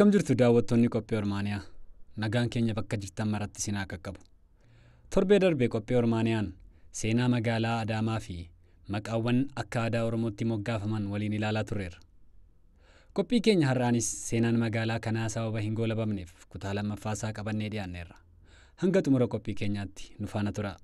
Akkam jirtu daawwattoonni qophii Ormaaniyaa. Nagaan keenya bakka jirtan maratti sinaa qaqqabu. Torbee darbee qophii Ormaaniyaan seenaa magaalaa Adaamaa fi maqaawwan akka aadaa Oromootti moggaafaman waliin ilaalaa turreerra. Qophii keenya har'aanis seenaan magaalaa kanaa sababa hin goolabamneef kutaa lammaffaa isaa qabannee dhiyaanneerra. Hanga xumura qophii keenyaatti nu faana tura.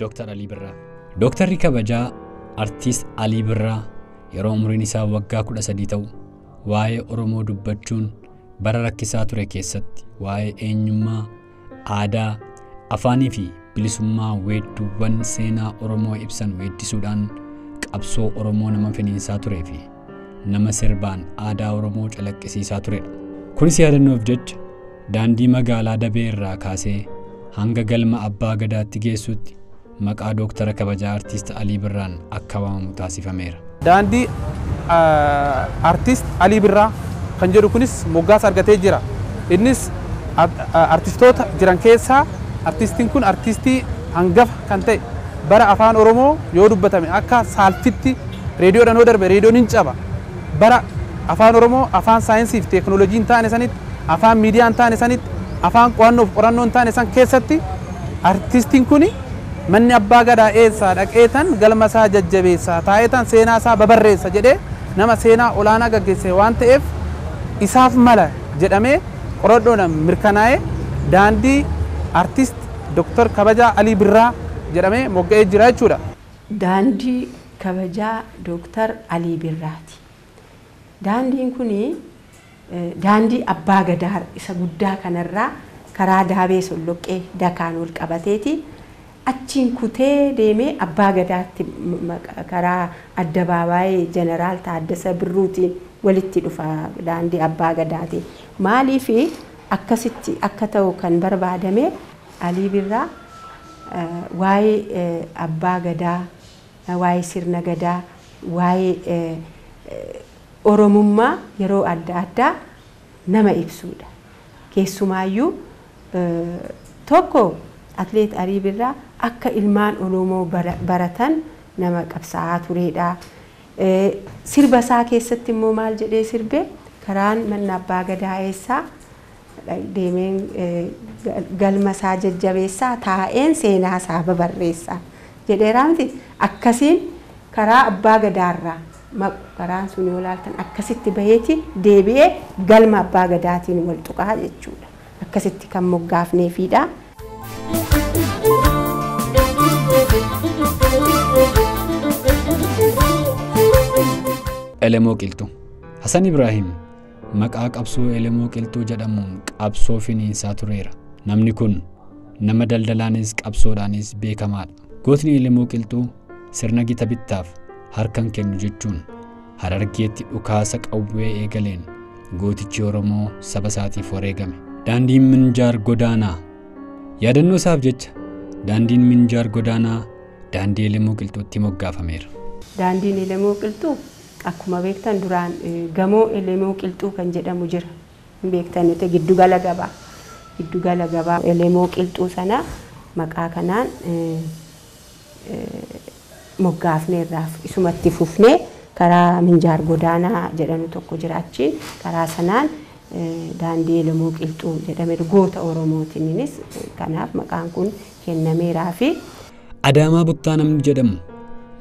Dr. Ali Birraa. Dr. Kabajaa Artiist Ali Birraa yeroo umriin isaa waggaa 13 ta'u waa'ee Oromoo dubbachuun bara rakkisaa ture keessatti waa'ee eenyummaa, aadaa, afaanii fi bilisummaa weedduuwwan seenaa Oromoo ibsan weeddisuudhaan qabsoo Oromoo nama finiinsaa turee fi nama sirbaan aadaa Oromoo calaqqisiisaa turedha. Kunis yaadannoof jecha daandii magaalaa Dabee irraa kaasee hanga galma Abbaa Gadaatti geessutti maqaa Dr. Kabajaa Artiist Ali Birraan akka waamamu taasifameera. Daandii Artiist Ali Birraa kan jedhu kunis moggaasa argatee jira. Innis artistoota jiran keessaa artistiin kun artistii hangafa kan ta'e bara afaan Oromoo yoo dubbatame akka saalfitti reediyoodhaan yoo darbe reediyoon hin caba. Bara afaan Oromoo afaan saayinsii fi teekinooloojiin taane sanitti, afaan miidiyaan taane sanitti, afaan qo'annoo fi qorannoon taane san keessatti artistiin kuni manni Abbaa Gadaa eessaa dhaqeetan galma isaa jajjabeessaa taa'eetan seenaa isaa babarreessa jedhee nama seenaa olaanaa gaggeesse waan ta'eef isaaf mala jedhamee qoraddoodhaan mirkanaa'ee daandii Artiist Dr. Kabajaa Ali Birraa jedhamee mogga'ee jira jechuudha. Daandii Kabajaa Dr. Ali Birraati. Daandiin kuni daandii Abbaa Gadaa isa guddaa kanarraa karaa Daabee Solloqqee Dakaan wal qabateeti. Achiin kutee deemee Abbaa Gadaatti karaa addabaabaayii Jeneraal Taaddasa Birruutiin walitti dhufa daandii Abbaa Gadaati. Maaliif akkasitti akka ta'u kan barbaadame Ali Birraa waa'ee Abbaa Gadaa, waa'ee sirna Gadaa, waa'ee Oromummaa yeroo adda addaa nama ibsuudha. Keessumaayyuu tokko Atleet Ali Birraa akka ilmaan Oromoo baratan nama qabsaa'aa turedha. Sirba isaa keessatti immoo maal jedhee sirbe karaan manna Abbaa Gadaa eessaa deemeen galma isaa jajjabeessaa taa'een seenaa isaa babarreessaa jedheera miti. Akkasiin karaa Abbaa Gadaarraa karaan sun yoo ilaaltan akkasitti baheeti deebi'ee galma Abbaa Gadaatiin wal tuqaa jechuudha. Akkasitti kan moggaafneefidha. Elemoo Qilxuu. Hasan Ibrahim maqaa qabsoo Elemoo Qilxuu jedhamuun qabsoo finiinsaa tureera. Namni kun nama daldalaanis qabsoodhaanis beekamaadha. Gootni Elemoo Qilxuu sirna gita bittaaf harkan kennu jechuun Harargeetti dhukaasa qawwee eegaleen gootichi Oromoo saba isaatiif wareegame. Daandiin Minjaar Godaanaa. Yaadannoo isaaf jecha daandiin Minjaar Godaanaa daandii Elemoo Qilxuutti moggaafameera. Daandiin Elemoo Qilxuu akkuma beektan duraan gamoo Elemoo Qilxuu kan jedhamu jira. Beektanitti giddugala gabaa. Giddugala gabaa Elemoo Qilxuu sana maqaa kanaan moggaafneerraaf isumatti fufnee karaa Minjaar Godaanaa jedhamu tokko jira achiin karaa sanaan daandii Elemoo Qilxuu jedhame goota Oromootiinis kanaaf maqaan kun kennameeraa fi Adaamaa Buttaa namni jedhamu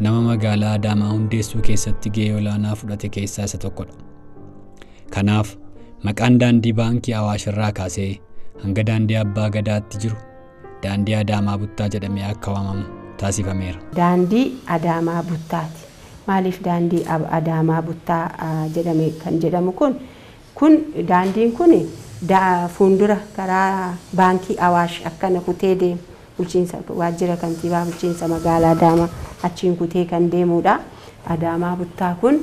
nama magaalaa Adaamaa hundeessuu keessatti gahee olaanaa fudhate keessaa isa tokkodha. Kanaaf maqaan daandii baankii Awaash irraa kaasee hanga daandii Abbaa Gadaatti jiru daandii Adaamaa Buttaa jedhamee akka waamamu taasifameera. Daandii Adaamaa Buttaati. Maaliif daandii Adaamaa Buttaa jedhame kan jedhamu kun daandiin kun fuuldura karaa baankii Awaash akkana kutee deemu. Bulchiinsa waajjira kantiibaa bulchiinsa magaalaa Adaamaa achiin kutee kan deemudha. Adaamaa Buttaa kun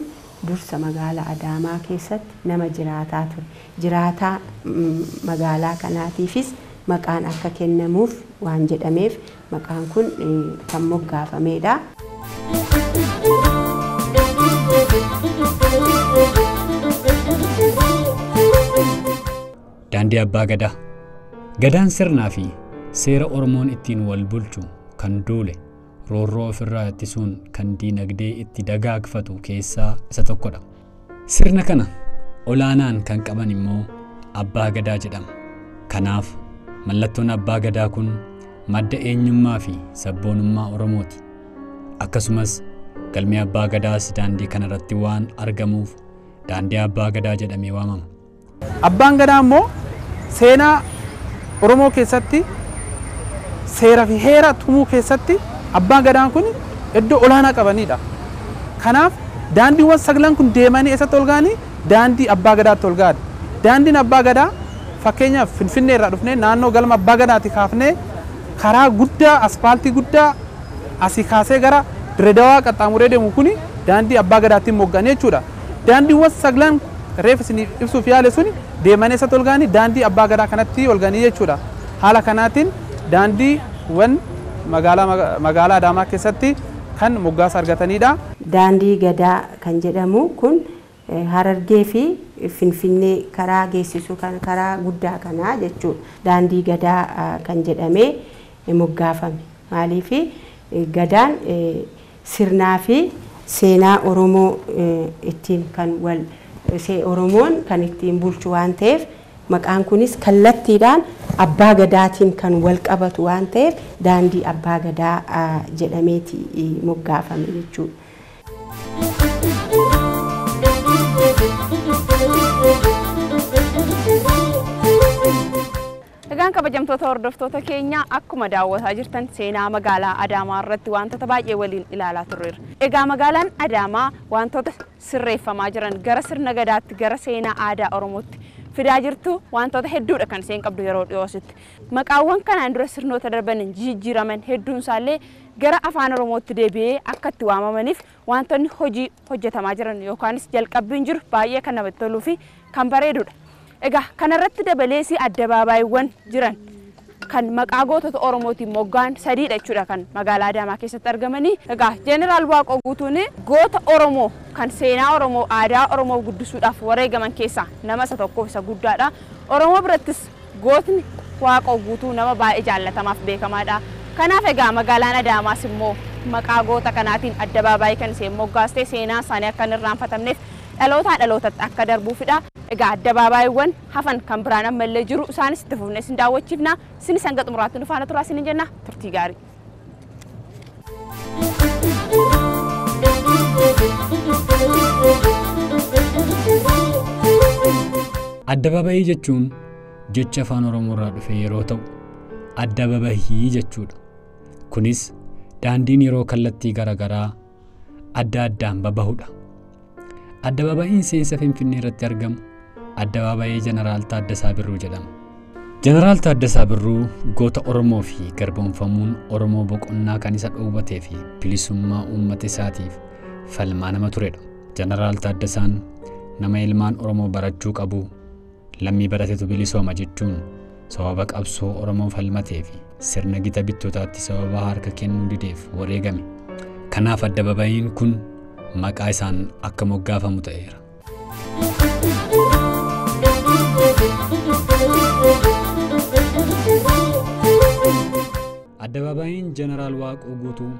dursa magaalaa Adaamaa keessatti nama jiraataa ture. Jiraataa magaalaa kanaatiifis maqaan akka kennamuuf waan jedhameef maqaan kun kan moggaafameedha. Daandii Abbaa Gadaa. Gadaan sirnaa fi seera Oromoon ittiin wal bulchu kan duule roorroo ofirraa ittisuun kan diinagdee itti dagaagfatu keessaa isa tokkodha. Sirna kana olaanaan kan qaban immoo abbaa gadaa jedhama. Kanaaf mallattoon abbaa gadaa kun madda eenyummaa fi sabboonummaa Oromooti. Akkasumas galmee abbaa gadaas daandii kanarratti waan argamuuf daandii abbaa gadaa jedhamee waamama. Abbaan gadaa immoo seenaa Oromoo keessatti seera fi heera tumuu keessatti abbaan gadaan kun iddoo olaanaa qabanidha. Kanaaf daandiiwwan saglan kun deemanii eessatti ol ga'anii daandii abbaa gadaatti ol ga'an. Daandiin abbaa gadaa fakkeenyaaf Finfinnee irraa dhufnee naannoo galma abbaa gadaatti kaafnee karaa guddaa aspaaltii guddaa asii kaasee gara Direedawaa qaxxaamuree deemu kuni daandii abbaa gadaatti moggaane jechuudha. Daandiiwwan saglan reef isin ibsuuf yaale suni deemanii eessatti ol ga'anii daandii abbaa gadaa kanatti ol ga'anii jechuudha. Haala kanaatiin daandiiwwan magaalaa Adaamaa keessatti kan moggaasa argatanidha. Daandii gadaa kan jedhamu kun Harargee fi Finfinnee karaa geessisu kan karaa guddaa kanaa jechuudha. Daandii gadaa kan jedhamee moggaafame. Maaliif gadaan sirnaa fi seenaa Oromoo ittiin kan Oromoon kan ittiin bulchu waan ta'eef maqaan kunis kallattiidhaan abbaa gadaatiin kan wal qabatu waan ta'eef daandii abbaa gadaa jedhameeti moggaafame jechuudha. Egaan kabajamtoota hordoftoota keenya akkuma daawwataa jirtan seenaa magaalaa Adaamaa irratti wantoota baay'ee waliin ilaalaa turreerra. Egaa magaalaan Adaamaa wantoota sirreeffamaa jiran gara sirna gadaatti gara seenaa aadaa Oromootti fidaa jirtu wantoota hedduudha kan isheen qabdu yeroo dhiyoositti. Maqaawwan kanaan dura sirnoota darbaniin jijjiiraman hedduun isaallee gara afaan Oromootti deebi'ee akka itti waamamaniif wantoonni hojii hojjetamaa jiran yookaanis jalqabbiin jiru baay'ee kan namatti toluu fi kan bareedudha. Egaa kanarratti dabalees addabaabaayyiiwwan jiran kan maqaa gootota Oromootiin moggaan sadiidha jechuudha kan magaalaa Adaamaa keessatti argamanii. Egaa Jeneraal Waaqoo Guutuun goota Oromoo kan seenaa Oromoo aadaa Oromoo guddisuudhaaf wareegaman keessaa nama isa tokkoof isa guddaadha. Oromoo birattis gootni Waaqoo Guutuu nama baay'ee jaallatamaaf beekamaadha. Kanaaf egaa magaalaan Adaamaas immoo maqaa goota kanaatiin addabaabaayii kan isheen moggaaste seenaa isaanii akka hin irraanfatamneef dhalootaa dhalootatti akka darbuufidha. Egaa addabaabaayyiiwwan hafan kan biraan ammallee jiru isaanis itti fufnee isin daawwachiifna. Isinis hanga xumuraatti nu faana turaa isin jenna. Turtii gaarii. Addabaabaayii jechuun jecha afaan Oromoo irraa dhufe yeroo ta'u addabaabahii jechuudha. Kunis daandiin yeroo kallattii garaagaraa adda addaan babahudha. Addabaabayiin seensa Finfinnee irratti argamu addabaabayii Jeneraal Taaddasaa Birruu jedhama. Jeneraal Taaddasaa Birruu goota Oromoo fi garboomfamuun Oromoo boqonnaa kan isa dhoowwatee fi bilisummaa uummata isaatiif falmaa nama turedha. Jeneraal Taaddasaan nama ilmaan Oromoo barachuu qabu lammii baratetu bilisooma jechuun sababa qabsoo Oromoo falmatee fi sirna gita bittootaatti sababa harka kennuu dideef wareegame. Kanaaf addabaabayiin kun maqaa isaan akka moggaafamu ta'eera. Addabaabayiin Jeneraal Waaqoo Guutuu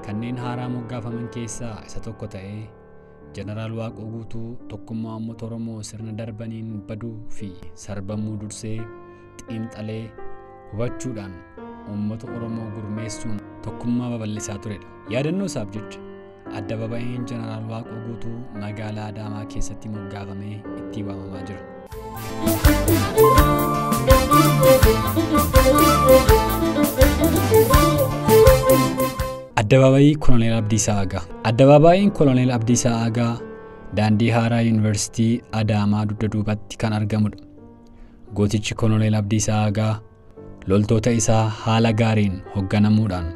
kanneen haaraa moggaafaman keessaa isa tokko ta'ee Jeneraal Waaqoo Guutuu tokkummaa uummata Oromoo sirna darbaniin baduu fi sarbamuu dursee xiinxalee hubachuudhaan uummata Oromoo gurmeessuun tokkummaa babal'isaa turedha. Yaadannoo isaaf jecha addabaabayiin Jeneraal Waaqoo Guutuu magaalaa Adaamaa keessatti moggaafamee itti waamamaa jira. Addabaabayii Koloneel Abdiisaa Agaa. Addabaabayiin Koloneel Abdiisaa Agaa daandii haaraa Yuunivarsiitii Adaamaa dugda duubatti kan argamudha. Gootichi Koloneel Abdiisaa Agaa loltoota isaa haala gaariin hoogganamuudhaan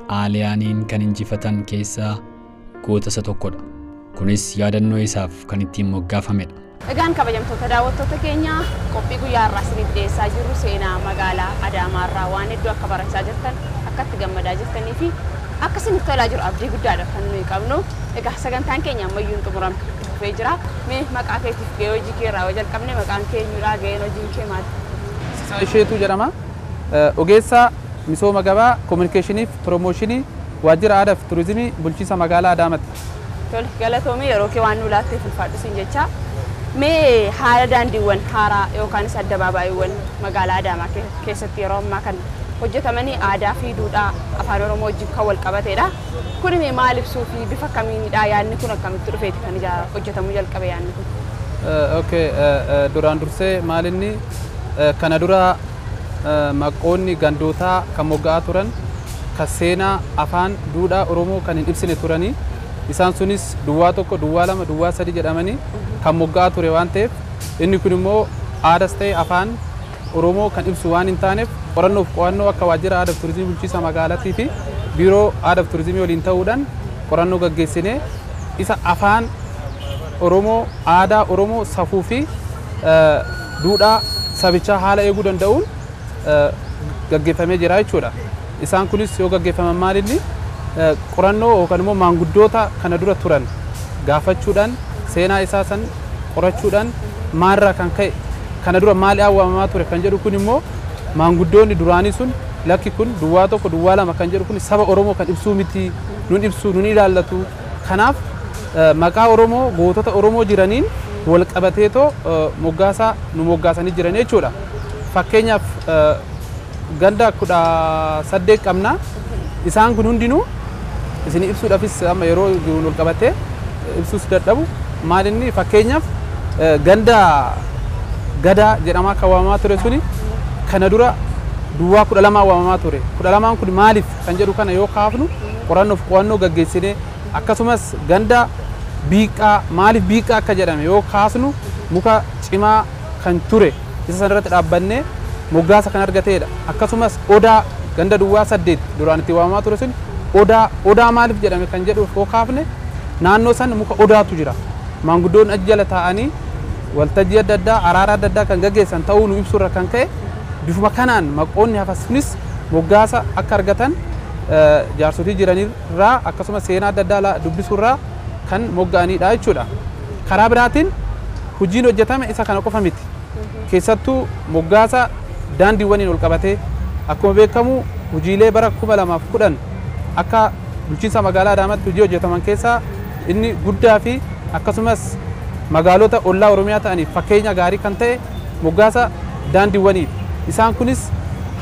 Xaaliyaaniin kan injifatan keessaa goota isa tokkodha. Kunis yaadannoo isaaf kan ittiin moggaafamedha. Egaan kabajamtoota daawwattoota keenya qophii guyyaa irraa isiniif dhiyeessaa jirru seenaa magaalaa Adaamaa irraa waan hedduu akka barachaa jirtan akka itti gammadaa jirtanii fi akka isiniif tolaa jiru abdii guddaadha kan nuyi qabnu. Egaa sagantaan keenya ammayyuu hin xumuramne itti fufee jira. Mee maqaa keetiif gahee hojii kee irraa jalqabne maqaan keenyudha gaheen hojiin kee maali? Isheetu jedhama. Ogeessa misooma gabaa kominikeeshinii fi piroomooshinii waajjira aadaa fi turizimii bulchiinsa magaalaa Adaamaatti. Tole galatoomii yeroo kee waan nu laattee ulfaadhu siin jecha. Mee haala daandiiwwan haaraa yookaanis addabaabaayyiiwwan magaalaa Adaamaa keessatti yeroo ammaa kan hojjetamanii aadaa fi duudhaa afaan Oromoo wajjin kan wal qabateedha. Kun maal ibsuu fi bifa kamiinidha yaadni kun akkamitti dhufeeti kan hojjetamuu jalqabe yaadni kun? Duraan dursee maalinni kana dura maqoonni gandootaa kan mogga'aa turan kan seenaa afaan duudhaa Oromoo kan hin ibsine turanii isaan sunis duwwaa tokko, duwwaa lama, duwwaa sadi jedhamanii kan mogga'aa ture waan ta'eef inni kun immoo aadaas ta'e afaan Oromoo kan ibsu waan hin taaneef qorannoof qo'annoo akka waajjira aadaa fi turizimii bulchiinsa magaalaatii fi biiroo aadaa fi turizimii waliin ta'uudhaan qorannoo gaggeessinee isa afaan Oromoo, aadaa Oromoo, safuu fi duudhaa sabichaa haala eeguu danda'uun gaggeeffamee jira jechuudha. Isaan kunis yoo gaggeeffaman maalinni qorannoo yookaan immoo maanguddoota kana dura turan gaafachuudhaan seenaa isaa san qorachuudhaan maalirraa kan ka'e kana dura maal waamamaa ture kan jedhu kun immoo maanguddoonni duraanii sun lakki kun duwwaa tokko, duwwaa lama kan jedhu kun saba Oromoo kan ibsuu miti, nun ibsu, nun ilaallatu. Kanaaf maqaa Oromoo gootota Oromoo jiraniin wal qabateetoo moggaasaa nu moggaasanii jiran jechuudha. Fakkeenyaaf ganda 18 qabna. Isaan kun hundinuu isin ibsuudhaafis amma yeroo wal qabatee ibsuus dadhabu maalinni fakkeenyaaf ganda gadaa jedhamaa kan waamamaa ture suni kana dura duwwaa 12 waamamaa ture. 12 kun maaliif kan jedhu kana yoo kaafnu qorannoof qo'annoo gaggeessinee akkasumas ganda biiqaa maaliif biiqaa akka jedhame yoo kaasnu muka cimaa kan ture isa sanarratti dhaabbannee moggaasa kan argateedha. Akkasumas odaa ganda duwwaa 8 duraan itti waamamaa ture sun odaa maaliif jedhame kan jedhu yoo kaafne naannoo san muka odaatu jira. Maanguddoon achi jala taa'anii waltajjii adda addaa araara adda addaa kan gaggeessan ta'uu nu ibsurra kan ka'e bifuma kanaan maqoonni hafasunis moggaasa akka argatan jaarsotii jiranirraa akkasumas seenaa adda addaa dubbisuurraa kan mogga'anidha jechuudha. Karaa biraatiin hojiin hojjetame isa kana qofa miti. Keessattuu moggaasa daandiiwwaniin ol qabatee akkuma beekamu hojiilee bara 2010 akka bulchiinsa magaalaa Adaamaatti hojii hojjetaman keessaa inni guddaa fi akkasumas magaalota ollaa Oromiyaa ta'aniif fakkeenya gaarii kan ta'e moggaasa daandiiwwaniiti. Isaan kunis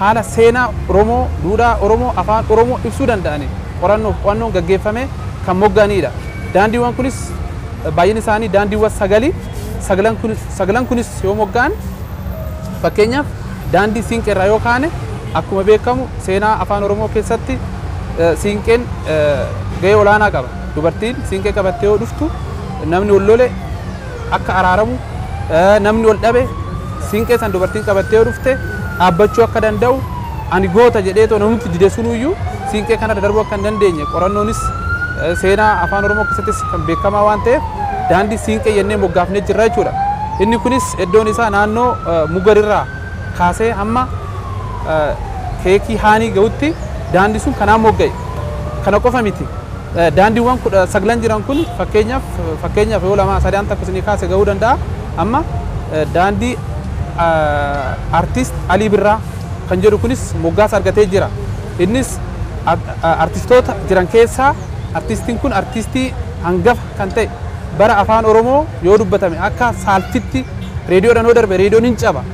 haala seenaa Oromoo, duudhaa Oromoo, afaan Oromoo ibsuu danda'anii qorannoof qo'annoon gaggeeffame kan mogga'anidha. Daandiiwwan kunis baay'een isaanii daandiiwwan 9. Sagalan kunis yoo mogga'an fakkeenyaaf daandii siinqeerraa yoo kaane akkuma beekamu seenaa afaan Oromoo keessatti siinqeen gahee olaanaa qaba. Dubartiin siinqee qabattee yoo dhuftu namni wal lole akka araaramu, namni wal dhabe siinqee san dubartiin qabattee yoo dhufte dhaabbachuu akka danda'u ani goota jedheetoo namni dide sunuyyuu siinqee kana darbuu akka hin dandeenye qorannoonis seenaa afaan Oromoo keessattis kan beekamaa waan ta'eef daandii siinqee jennee moggaafnee jirra jechuudha. Inni kunis iddoon isaa naannoo mugarirraa kaasee hamma keekii haanii ga'utti daandii sun kanaan mogga'e. Kana qofa miti. Daandiiwwan 9 jiran kun fakkeenyaaf yoo 2-3 takka isinii kaase ga'uu danda'a. Amma daandii artist Alii Birraa kan jedhu kunis moggaasa argatee jira. Innis artistoota jiran keessaa artistiin kun artistii hangafa kan ta'e bara afaan Oromoo yoo dubbatame akka saalfitti reediyoodhaan yoo darbe reediyoon hin caba.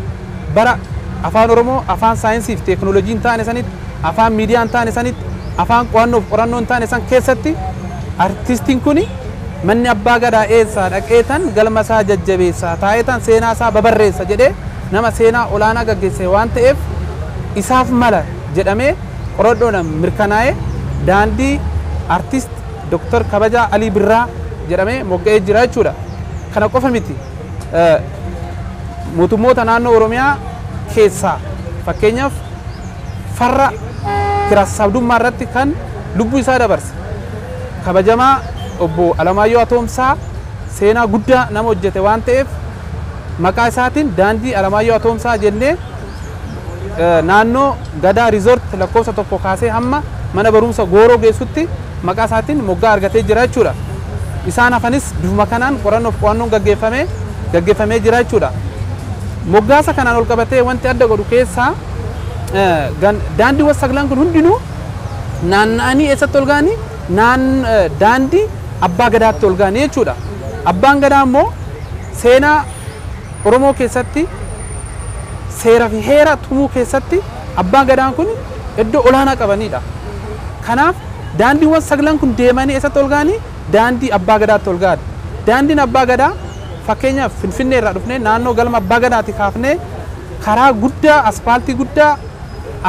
Bara afaan Oromoo afaan saayinsii fi teekinooloojii hin taane sanitti afaan miidiyaa hin taane sanitti afaan qo'annoo fi qorannoo hin taane san keessatti artistiin kun manni abbaa gadaa eessaa dhaqeetan galma isaa jajjabeessaa taa'eetan seenaa isaa babarreessa jedhee nama seenaa olaanaa gaggeesse waan ta'eef isaaf mala jedhamee qorannoodhaan mirkanaa'ee daandii artist Dr. Kabajaa Alii Birraa jedhamee mogga'ee jira jechuudha. Kana qofa miti. Mootummoota naannoo Oromiyaa keessaa fakkeenyaaf farra kiraasabdummaa irratti kan lubbuu isaa dabarse kabajamaa obbo Alamaayyoo Atoomsaa seenaa guddaa nama hojjete waan ta'eef maqaa isaatiin daandii Alamaayyoo Atoomsaa jennee naannoo Gadaa Resort lakkoofsa 1 kaasee hamma mana barumsa Gooroo geessutti maqaa isaatiin moggaa argatee jira jechuudha. Isaan hafanis bifuma kanaan qorannoof qo'annoon gaggeeffamee jira jechuudha. Moggaasa kanaan ol qabatee wanti adda godhu keessaa daandiiwwan 9 kun hundinuu naanna'anii eessatti ol ga'anii daandii abbaa gadaatti ol ga'anii jechuudha. Abbaan gadaa immoo seenaa Oromoo keessatti seera fi heera tumuu keessatti abbaan gadaan kun iddoo olaanaa qabanidha. Kanaaf daandiiwwan saglan kun deemanii eessatti ol ga'anii daandii abbaa gadaatti ol ga'an. Daandiin abbaa gadaa fakkeenyaaf Finfinnee irraa dhufnee naannoo galma abbaa gadaatti kaafnee karaa guddaa aspaaltii guddaa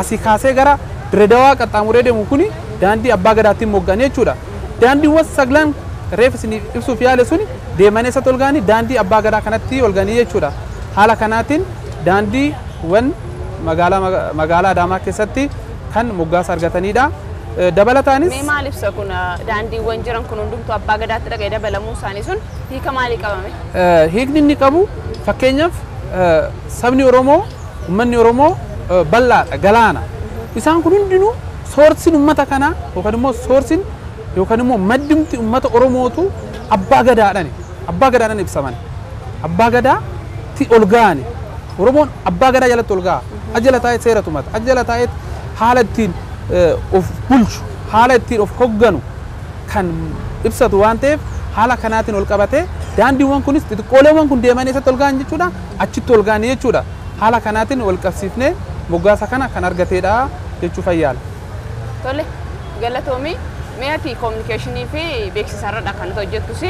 asii kaasee gara Direedawaa qaxxaamuree deemu kuni daandii abbaa gadaattiin moggaane jechuudha. Daandiiwwan saglan reef isin ibsuuf yaale suni deemanii eessatti ol ga'anii daandii abbaa gadaa kanatti ol ga'anii jechuudha. Haala kanaatiin daandiiwwan magaalaa Adaamaa keessatti kan moggaasa argatanidha. Dabalataanis mee maal ibsa kun daandiiwwan jiran kun hundumtuu abbaa gadaatti dhaqee dabalamuu isaanii sun hiika maalii qabame? Hiikni inni qabu fakkeenyaaf sabni Oromoo uummanni Oromoo bal'aadha galaana. Isaan kun hundinuu soorsiin uummata kanaa yookaan immoo soorsiin yookaan immoo maddimti uummata Oromootu abbaa gadaadhaan ibsaman. Abbaa gadaatti ol ga'ani. Oromoon abbaa gadaa jalatti ol ga'a. Ajjala taa'ee seera tumata. Ajjala taa'ee haala ittiin of bulchu, haala ittiin of hogganu kan ibsatu waan ta'eef haala kanaatiin ol qabatee daandiiwwan kunis xixiqqooleewwan kun deemanii eessatti ol ga'an jechuudha. Achitti ol ga'anii jechuudha. Haala kanaatiin wal qabsiifnee moggaasa kana kan argateedha jechuu fayyaala. Tole galatoomii mee ati kominikeeshinii fi beeksisarradha kan hojjettus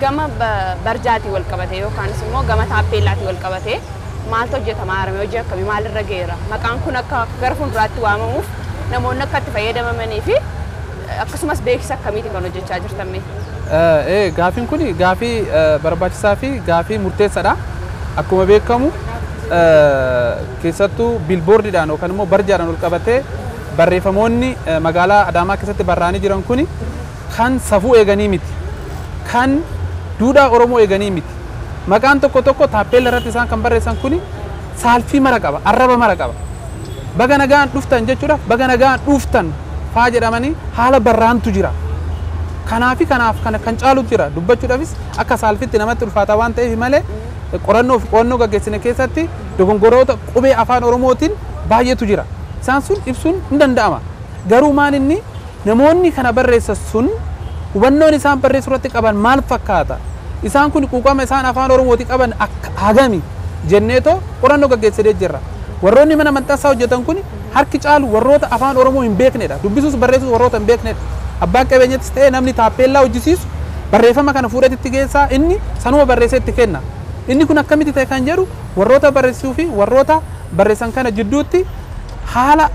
gama barjaatii wal qabatee yookaanis immoo gama taappeellaatii wal qabatee maaltu hojjetamaa arame hojii akkamii maalirra geera maqaan kun akka gara fuulduraatti waamamuuf namoonni akka itti fayyadamanii fi akkasumas beeksisa akkamiitiin kan hojjechaa jirtan mee? Gaafiin kun gaafii barbaachisaa fi gaafii murteessaadha. Akkuma beekamu keessattuu biilboordiidhaan yookaan immoo barjaadhaan wal qabatee barreeffamoonni magaalaa Adaamaa keessatti barraa'anii jiran kun kan safuu eeganii miti. Kan duudhaa Oromoo eeganii miti. Maqaan tokko tokko taappeella irratti isaan kan barreessan kun saalfii mara qaba, arraba mara qaba. Baga nagaan dhuftan jechuudha. Baga nagaan dhuftan faa jedhamanii haala barraantu jira. Kanaaf kan caalutu jira. Dubbachuudhaafis akka saalfitti namatti ulfaataa waan ta'eef malee qorannoo fi qo'annoo gaggeessine keessatti dogongoroota qubee afaan Oromootiin baay'eetu jira. Isaan sun ibsuun hin danda'ama. Garuu maal inni namoonni kana barreessan sun hubannoon isaan barreessuu irratti qaban maal fakkaata? Isaan kun quuqama isaan afaan Oromootii qaban akka hagami jenneetoo qorannoo gaggeessinee jirra. Warroonni mana maxxansaa hojjetan kun harki caalu warroota afaan Oromoo hin beeknedha. Dubbisuus barreessuus warroota hin beeknedha. Abbaan qabeenyattis ta'ee namni taappeellaa hojjisiisu barreeffama kana fuudhetti geessaa inni sanuma barreessee itti kenna. Inni kun akkamitti ta'e kan jedhu warroota barreessuu fi warroota barreessan kana jidduutti haala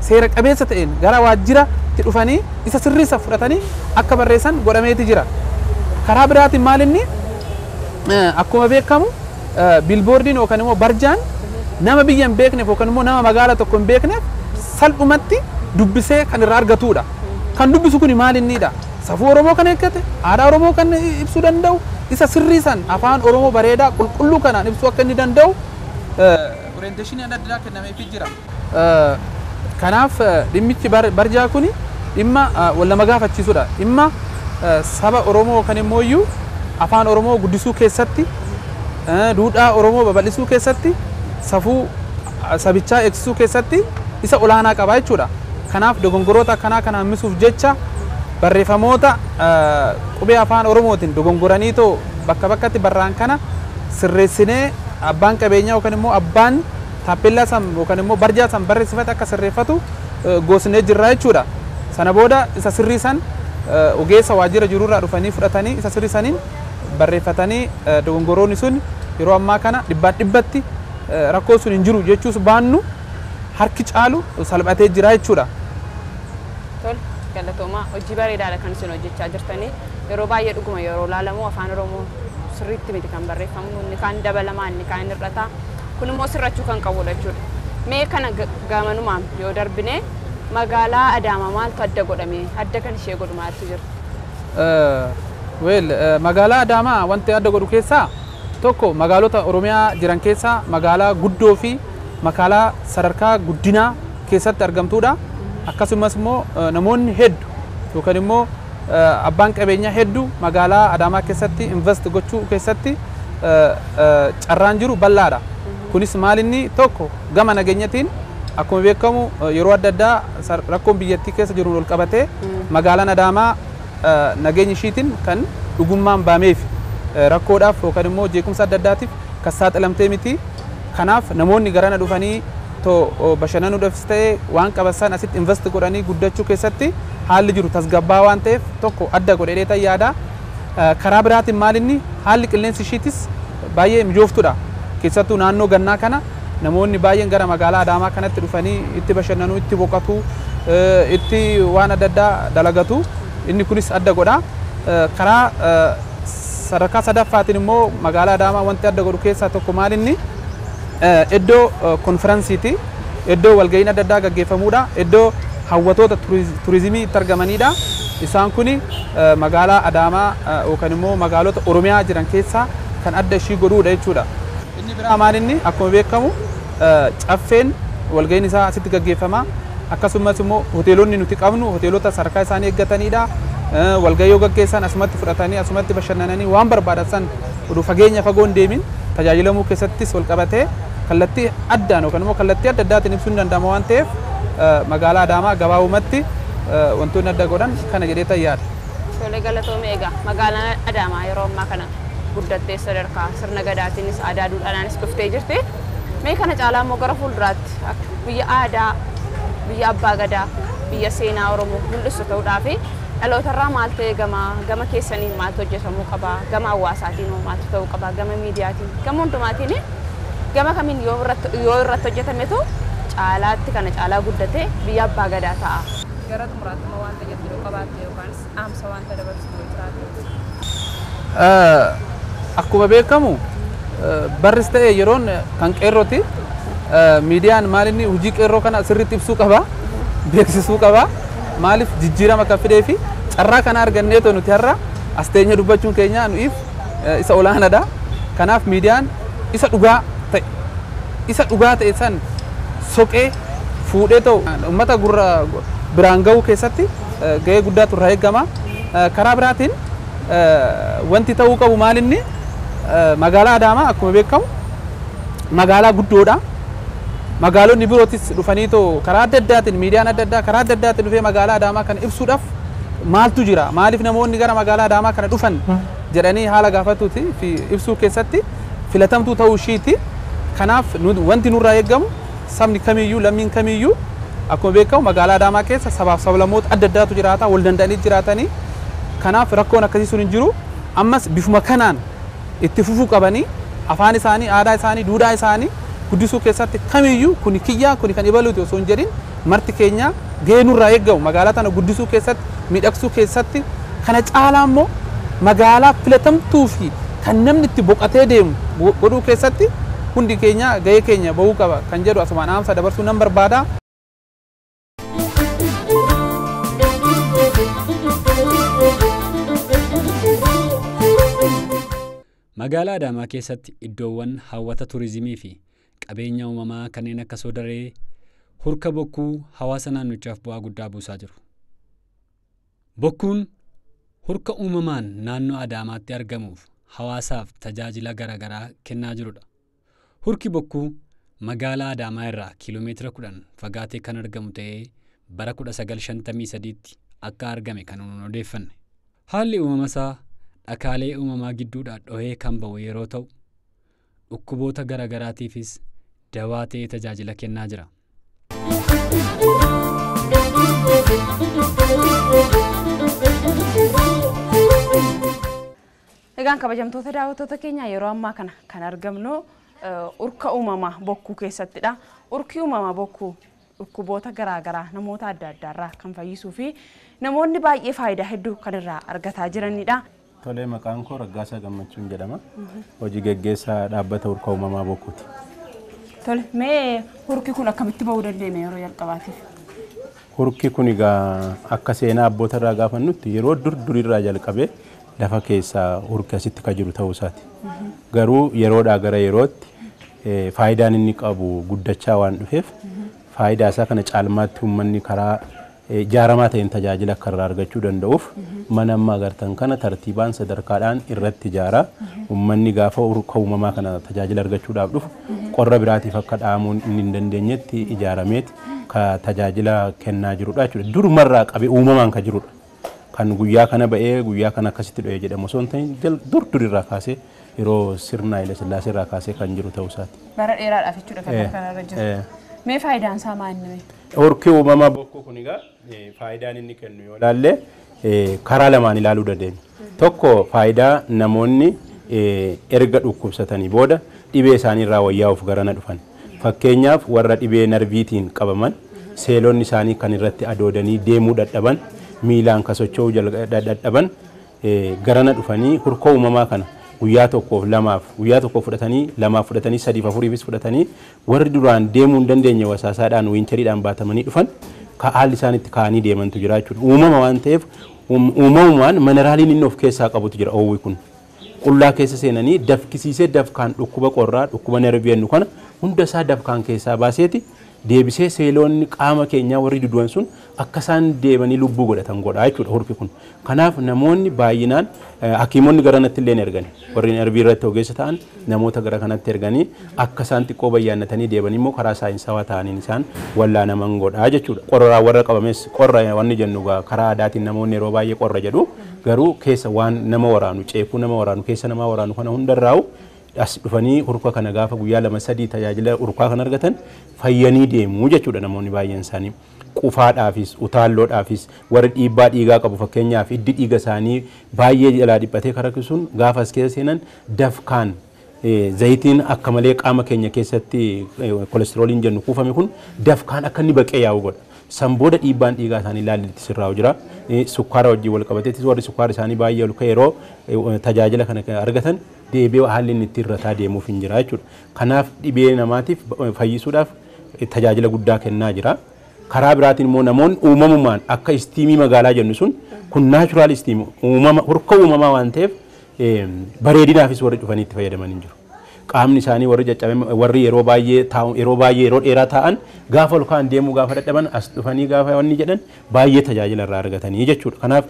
seera qabeessa ta'een gara waajjiraatti dhufanii isa sirriisa fudhatanii akka barreessan godhameeti jira. Karaa biraatiin maal inni akkuma beekamu biilboordiin yookaan immoo barjaan nama biyya hin beekneef yookaan immoo nama magaala tokko hin beekneef salphumatti dubbisee kan irraa argatudha. Kan dubbisu kun maal innidha? Safuu Oromoo kan eeggate, aadaa Oromoo kan ibsuu danda'u, isa sirriisan afaan Oromoo bareedaa qulqulluu kanaan ibsuu akka inni danda'u orienteeshinii adda addaa kennameefii jira. Kanaaf dhimmichi barjaa kun dhimma wal nama gaafachiisudha. Dhimma saba Oromoo kan immoo iyyuu afaan Oromoo guddisuu keessatti, duudhaa Oromoo babal'isuu keessatti, safuu sabichaa eegsisuu keessatti isa olaanaa qaba jechuudha. Kanaaf dogongoroota akkanaa kana hambisuuf jecha barreeffamoota qubee afaan Oromootiin dogongoraniitoo bakka bakkatti barraa'an kana sirreessinee abbaan qabeenyaa yookaan immoo abbaan taappeellaa san yookaan immoo barjaa san barreessifate akka sirreeffatu goosnee jirra jechuudha. Sana booda isa sirriisan ogeessa waajjira jirurraa dhufanii fudhatanii isa sirriisaniin barreeffatanii dogongoroonni sun yeroo ammaa kana dhibbatti rakkoo sun hin jiru jechuus baannu harki caalu salphatee jira jechuudha. Tol galatoomaa hojii bareedaadha kan isin hojjechaa jirtanii yeroo baay'ee dhuguma yeroo laalamu afaan Oromoo sirriitti miti kan barreeffamu inni kaan dabalamaa inni kaan hir'ataa kun immoo sirrachuu kan qabudha jechuudha. Mee kana gaamanumaan yoo darbine magaalaa Adaamaa maaltu adda godhame adda kan ishee godhu maaltu jira? Magaalaa Adaamaa wanti adda godhu keessaa tokko magaalota Oromiyaa jiran keessaa magaalaa guddoo fi magaalaa sadarkaa guddinaa keessatti argamtuudha. Akkasumas immoo namoonni hedduu yookaan immoo abbaan qabeenyaa hedduu magaalaa Adaamaa keessatti invest gochuu keessatti carraan jiru bal'aadha. Kunis maal inni tokko gama nageenyatiin akkuma beekamu yeroo adda addaa rakkoon biyyattii keessa jiru ol qabatee magaalaan Adaamaa nageenya ishiitiin kan dhugummaan baameef rakkoodhaaf yookaan immoo jeequmsa adda addaatiif kan saaxilamtee miti. Kanaaf namoonni garana dhufanii bashannanuudhaafis ta'ee waan qabasan asitti invest godhanii guddachuu keessatti haalli jiru tasgabbaa waan ta'eef tokko adda godhee ta'e yaada. Karaa biraatiin maalinni haalli qilleensi ishiitis baay'ee mijooftuudha. Keessattuu naannoo gannaa kana namoonni baay'een gara magaalaa Adaamaa kanatti dhufanii itti bashannanuu, itti boqotuu, itti waan adda addaa dalagatu. Inni kunis adda godha. Karaa sadarkaa sadaffaatiin immoo magaalaa Adaamaa wanti adda godhu keessaa tokko maalinni iddoo konferensiiti. Iddoo walga'iin adda addaa gaggeeffamuudha. Iddoo hawwatoota turizimii itti argamanidha. Isaan kuni magaalaa Adaamaa yookaan immoo magaalota Oromiyaa jiran keessaa kan adda ishii godhuudha jechuudha. Inni biraa maalinni akkuma beekamu caffeen walga'iin isaa asitti gaggeeffama. Akkasumas immoo hoteelonni nuti qabnu hoteelota sadarkaa isaanii eeggatanidha. Walga'ii yoo gaggeessan asumatti fudhatanii asumatti bashannananii waan barbaadan oduu fageenya fagoo hin deemin tajaajilamuu keessattis wal qabatee kallattii addaan yookaan immoo kallattii adda addaatiin ibsuu hin danda'ama waan ta'eef magaalaa Adaamaa gabaabumatti wantoonni adda godhan kana jedhee tayyaadha. Tolee galatoomee egaa magaalaan Adaamaa yeroo ammaa kana guddattee sadarkaa sirna gadaatiinis aadaa duudhaadhaanis dhuftee jirti. Mee kana caalaa immoo gara fuulduraatti biyya aadaa, biyya abbaa gadaa, biyya seenaa Oromoo mul'isu ta'uudhaaf dhalootarraa maal ta'e gama keessaniin maaltu hojjetamuu qaba, gama hawaasaatiin maaltu ta'uu qaba, gama miidiyaatiin, gama hundumaatiin gama kamiin yoo irratti hojjetametu caalaatti kana caalaa guddatee biyya abbaa gadaa ta'a. Gara xumuraatti immoo wanta jettu qabaatte yookaanis dhaamsa wanta dabarsitu jiraatu. Akkuma beekamu barris ta'e yeroon kan qeerrooti. Miidiyaan maalinni hojii qeerroo kana sirriitti ibsuu qaba, beeksisuu qaba. Maaliif jijjiirama kan fidee fi carraa kana arganneetoo nuti har'a as teenyee dubbachuun keenya nuuf isa olaanaadha. Kanaaf miidiyaan isa dhugaa ta'e san soqee fuudhee ta'u uummata gurra biraan ga'uu keessatti gahee guddaatu irraa eegama. Karaa biraatiin wanti ta'uu qabu maalinni magaalaa Adaamaa akkuma beekamu magaalaa guddoodha. Magaalonni birootis dhufanii too karaa adda addaatiin miidiyaan adda addaa karaa adda addaatiin dhufee magaalaa Adaamaa kana ibsuudhaaf maaltu jira? Maaliif namoonni gara magaalaa Adaamaa kana dhufan jedhanii haala gaafatuuti fi ibsuu keessatti filatamtuu ta'uu ishiiti. Kanaaf wanti nurraa eegamu sabni kamiyyuu lammiin kamiyyuu akkuma beekamu magaalaa Adaamaa keessa sabaaf sablammoota adda addaatu jiraata, wal danda'anii jiraatanii. Kanaaf rakkoon akkasii sun hin jiru. Ammas bifuma kanaan itti fufuu qabanii afaan isaanii, aadaa isaanii, duudhaa isaanii guddisuu keessatti kamiyyuu kuni kiyyaa kuni kan ibaluuti osoo hin jedhin marti keenya gahee nurraa eeggamu magaalaa tana guddisuu keessatti miidhagsuu keessatti kana caalaa immoo magaalaa filatamtuu fi kan namni itti boqotee deemu godhuu keessatti hundi keenya gahee keenya bahuu qaba kan jedhu asumaan dhaamsa dabarsuu nan barbaada. Magaalaa Adaamaa keessatti iddoowwan hawwata turizimii fi qabeenya uumamaa kanneen akka soodaree hurka bokkuu hawaasa naannichaaf bu'aa guddaa buusaa jiru. Bokkuun hurka uumamaan naannoo Adaamaatti argamuuf hawaasaaf tajaajila garaagaraa kennaa jirudha. Hurki bokkuu magaalaa Adaamaa irraa kiiloomeetira 10 fagaatee kan argamu ta'ee bara 1953tti akka argame kan nuun odeeffanne. Haalli uumama isaa dhakaalee uumamaa gidduudhaa dhohee kan ba'u yeroo ta'u dhukkuboota garaagaraatiifis dawaa ta'ee tajaajila kennaa jira. Egaan kabajamtoota daawwattoota keenya yeroo ammaa kana kan argamnu urka uumamaa bokkuu keessattidha. Urki uumamaa bokkuu dhukkuboota garaagaraa namoota adda addaarraa kan fayyisuu fi namoonni baay'ee faayidaa hedduu kan irraa argataa jiranidha. Tolee maqaan koo Raggaasaa Gammachuun jedhama. Hojii gaggeessaa dhaabbata urka uumamaa bokkuuti. Tole mee hurki kun akkamitti ba'uu dandeenya yeroo jalqabaatiif? Hurki kun egaa akka seenaa abboota irraa gaafannutti yeroo durirraa jalqabee lafa keessaa hurki asitti kan jiru ta'uu isaati. Garuu yeroodhaa gara yerootti faayidaan inni qabu guddachaa waan dhufeef faayidaa isaa kana caalmaatti uummanni karaa ijaaramaa ta'een tajaajila akka irraa argachuu danda'uuf mana amma agartan kana tartiibaan sadarkaadhaan irratti ijaaraa uummanni gaafa urka uumamaa kana tajaajila argachuudhaaf dhufu qorra biraatiif akka dhaamuun hin dandeenyetti ijaarameeti ka tajaajila kennaa jirudha jechuudha. Durumarraa qabee uumamaan ka jirudha. Kan guyyaa kana ba'ee guyyaa kana akkasitti dho'ee jedhamu osoo hin ta'in durirraa kaasee yeroo sirna Haile Sillaasee irraa kaasee kan jiru ta'uu isaati. Bara dheeraadhaaf jechuudha kan kanarra jiru. Mee faayidaan isaa maali? Horkii uumamaa bokkuu kun egaa faayidaan inni kennu yoo ilaalle karaa lamaan ilaaluu dandeenya. Tokko faayidaa namoonni erga dhukkubsatanii booda dhibee isaanii irraa wayyaa'uuf garana dhufan. Fakkeenyaaf warra dhibee narviitiin qabaman seelonni isaanii kan irratti adoodanii deemuu dadhaban miilaan ka socho'uu dadhaban garana dhufanii horkoo uumamaa kana guyyaa tokkoof lamaaf guyyaa tokko fudhatanii lamaaf fudhatanii sadiif afuriifis fudhatanii warri duraan deemuu hin dandeenye wasaasaadhaan wiinchariidhaan baatamanii dhufan ka haalli isaan itti kaa'anii deemantu jira jechuudha. Uumama waan ta'eef uumamumaan mineraaliin inni of keessaa qabutu jira oowwi kun. Qullaa keessa seenanii dafkisiisee dafkaan dhukkuba qorraa dhukkuba nervii jennu kana hunda isaa dafkaan keessaa baaseeti deebisee seeloonni qaama keenyaa warri duduwan sun akka isaan deemanii lubbuu godhatan godha jechuudha horki kun. Kanaaf namoonni baay'inaan hakiimonni gara kanatti illee ergani warri nervii irratti ogeessa ta'an namoota gara kanatti erganii akka isaan xiqqoo bayyaannatanii deebanii immoo karaa saayinsawaa ta'aniin isaan wallaanaman godha jechuudha. Qorraa warra qabames qorra wanni jennu karaa aadaatiin namoonni yeroo baay'ee qorra jedhu garuu keessa waan nama waraanu ceekuu nama waraanu keessa nama waraanu kana hundarraa'u as dhufanii urkaa kana gaafa guyyaa lama sadii tajaajila urkaa kan argatan fayyanii deemuu jechuudha namoonni baay'een isaanii. Qufaadhaafis utaalloodhaafis warri dhiibbaa dhiigaa qabu fakkeenyaaf hiddi dhiiga isaanii baay'ee jalaa dhiphatee karakkisuun gaafa as keessa seenan dafkaan zayitiin akka malee qaama keenya keessatti kolesterooliin jennu kuufame kun dafkaan akka inni baqee yaa'u godha. San booda dhiibbaan dhiigaa isaanii laallitti sirraa'u jira. Sukkaara wajjin wal qabateetis warri sukkaara isaanii baay'ee ol ka'e yeroo tajaajila kana argatan deebi'ee haalli inni itti irrataa deemuuf hin jira jechuudha. Kanaaf dhibee namaatiif fayyisuudhaaf tajaajila guddaa kennaa jira. Karaa biraatiin immoo namoonni uumamumaan akka istiimii magaalaa jennu sun kun naachuraal istiimii uumama horka uumamaa waan ta'eef bareedinaafis warri dhufanii itti fayyadamanii jiru. Qaamni isaanii warri caccabame warri yeroo baay'ee yeroo dheeraa ta'an gaafa ol ka'an deemuu gaafa dadhaban as dhufanii gaafa wanni jedhan baay'ee tajaajila irraa argatanii jechuudha. Kanaaf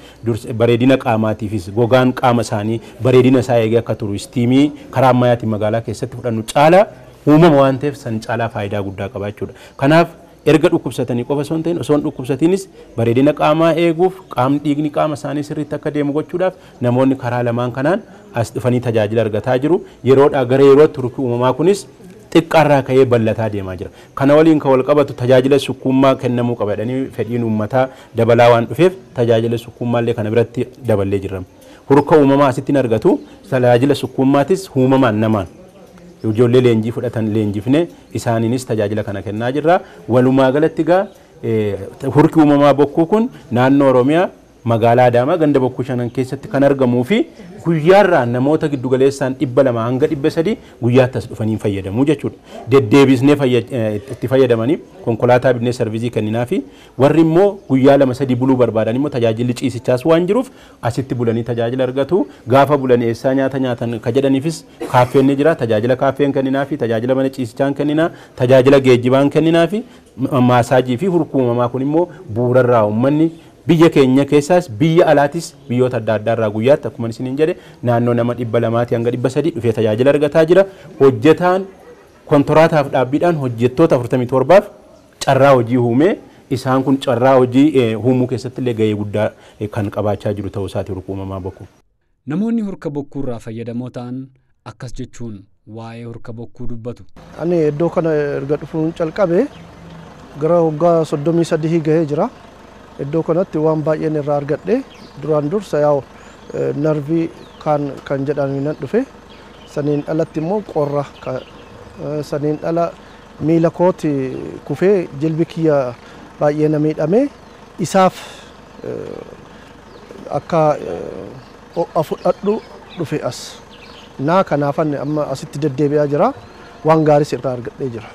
bareedina qaamaatiifis gogaan qaama isaanii bareedina isaa eegee akka turu istiimii karaa ammayyaatiin magaalaa keessatti fudhannu caalaa uumama waan ta'eef san caalaa faayidaa guddaa qaba jechuudha. Kanaaf erga dhukkubsatanii qofa osoo hin ta'in osoo hin dhukkubsatiinis bareedina qaamaa eeguuf qaamni dhiigni qaama isaanii sirriitti akka deemu gochuudhaaf namoonni karaa lamaan kanaan as dhufanii tajaajila argataa jiru. Yeroodhaa gara yerootti horki uumamaa kunis xiqqaarraa ka'ee bal'ataa deemaa jira. Kana waliin kan wal qabatu tajaajila sukkuummaa kennamuu qaba jedhanii fedhiin uummataa dabalaa waan dhufeef tajaajila sukkuummaallee kana biratti daballee jirra. Horka uumamaa asittiin argatu tajaajila sukkuummaatis uumamaan namaan. Ijoollee leenjii fudhatan leenjifne isaaniinis tajaajila kana kennaa jirra. Walumaa galatti egaa horki uumamaa bokkuu kun naannoo Oromiyaa magaalaa Adaamaa ganda bokkuu shanan keessatti kan argamuu fi guyyaarraa namoota giddu galeessaan 200 hanga 300 guyyaatti as dhufanii fayyadamuu jechuudha. Deddeebisnee itti fayyadamanii konkolaataa bitnee sarviizii kenninaa fi warri immoo guyyaa 2-3 buluu barbaadan immoo tajaajilli ciisichaas waan jiruuf asitti bulanii tajaajila argatu. Gaafa bulan eessaa nyaata nyaatan ka jedhaniifis kaaffeen ni jira. Tajaajila kaaffeen kenninaa fi tajaajila mana ciisichaan kenninaa, tajaajila geejjibaan kenninaa fi maasaajii fi horkii uumamaa kun immoo bu'uurarraa uummanni biyya keenya keessaas biyya alaatis biyyoota adda addaa irraa guyyaatti akkuma isiniin jedhe naannoo nama 200 hanga 300 dhufee tajaajila argataa jira. Hojjetaan kontoraataaf dhaabbiidhaan hojjettoota 47f carraa hojii uumee isaan kun carraa hojii uumuu keessatti illee gahee guddaa kan qabaachaa jiru ta'uu isaati horka uumamaa bokkuu. Namoonni horka bokkuu irraa fayyadamoo ta'an akkas jechuun waa'ee horka bokkuu dubbatu. Ani iddoo kana erga dhufuun calqabe gara waggaa 33 gahee jira. Iddoo kanatti waan baay'een irraa argadhe duraan dursa yaa'u narvii kan jedhanii nan dhufe saniin alatti immoo qorra saniin ala miila kooti kufee jilbi kiyya baay'ee na miidhame isaaf akka fudhadhu dhufe as naa kanaafan amma asitti deddeebi'aa jira waan gaariis irraa argadhee jira.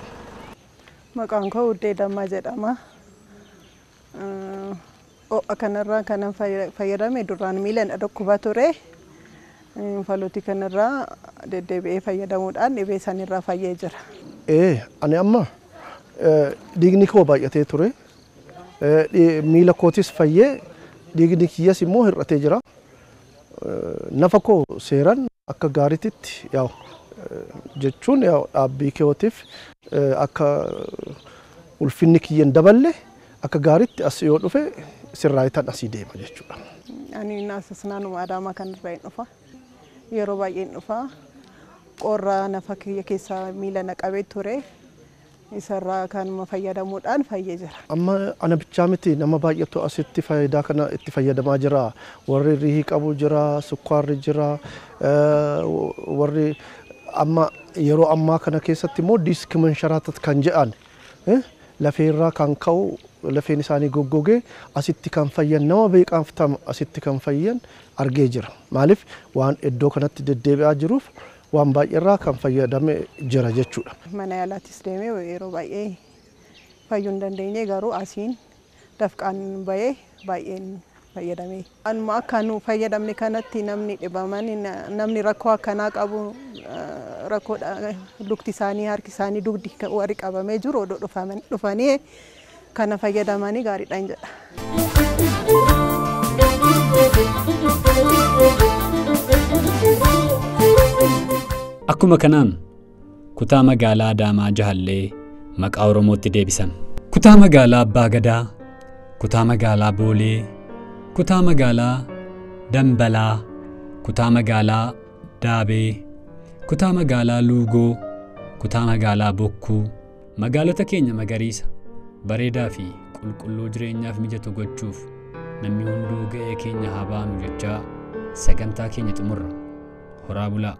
Maqaan koo Adaama jedhama. Kanarraa kanan fayyadame duraan miilaan dhukkuba ture. Falootii kanarraa deddeebi'ee fayyadamuudhaan dhibee sanirraa fayyee jira. Ani amma dhiigni koo baay'atee ture. Miila kootis fayyee dhiigni kiyyas immoo hir'atee jira. Nafa koo seeran akka gaariitti yaa'u jechuun dhaabbii keewwatiif akka ulfinni kiyyan daballe akka gaariitti as yoo dhufe sirraayitaan asii deema jechuudha. Ani naasas naannuma Adaamaa kanarraa hin dhufa. Yeroo baay'ee hin dhufa. Qorra nafa kiyya keessa miila naqabee ture. Isarraa kanuma fayyadamuudhaan fayyee jira. Amma ana bichaa miti nama baay'eetu asitti faayidaa kana itti fayyadamaa jira. Warri riihii qabu jira, sukkaarri jira, warri amma yeroo ammaa kana keessatti immoo diiskimansharaata kan jedhan lafeerraa kan ka'u lafeen isaanii goggogee asitti kan fayyan nama beekamtamu asitti kan fayyan argee jira. Maaliif waan iddoo kanatti deddeebi'aa jiruuf waan baay'eerraa kan fayyadame jira jechuudha. Mana yaalaattis deemee yeroo baay'ee fayyuu hin dandeenye garuu asiin dafqaan bahee baay'een fayyadame. Anuma akka nu fayyadamne kanatti namni dhibaman namni rakkoo akkanaa qabu rakkoodha lukti isaanii harki isaanii dugdi warri qabamee jiru odoo dhufanii kana fayyadamanii gaariidhaan jedha. Akkuma kanaan kutaa magaalaa Adaamaa jahallee maqaa Oromootti deebisan. Kutaa magaalaa Abbaa Gadaa, kutaa magaalaa Boolee, kutaa magaalaa Dambalaa, kutaa magaalaa Daabee, kutaa magaalaa Luugoo, kutaa magaalaa Bokkuu, magaalota keenya magariisa, bareedaa fi qulqulluu jireenyaaf mijatu gochuuf namni hunduu ga'ee keenya haa baanu jechaa sagantaa keenya xumurra. Horaa bulaa.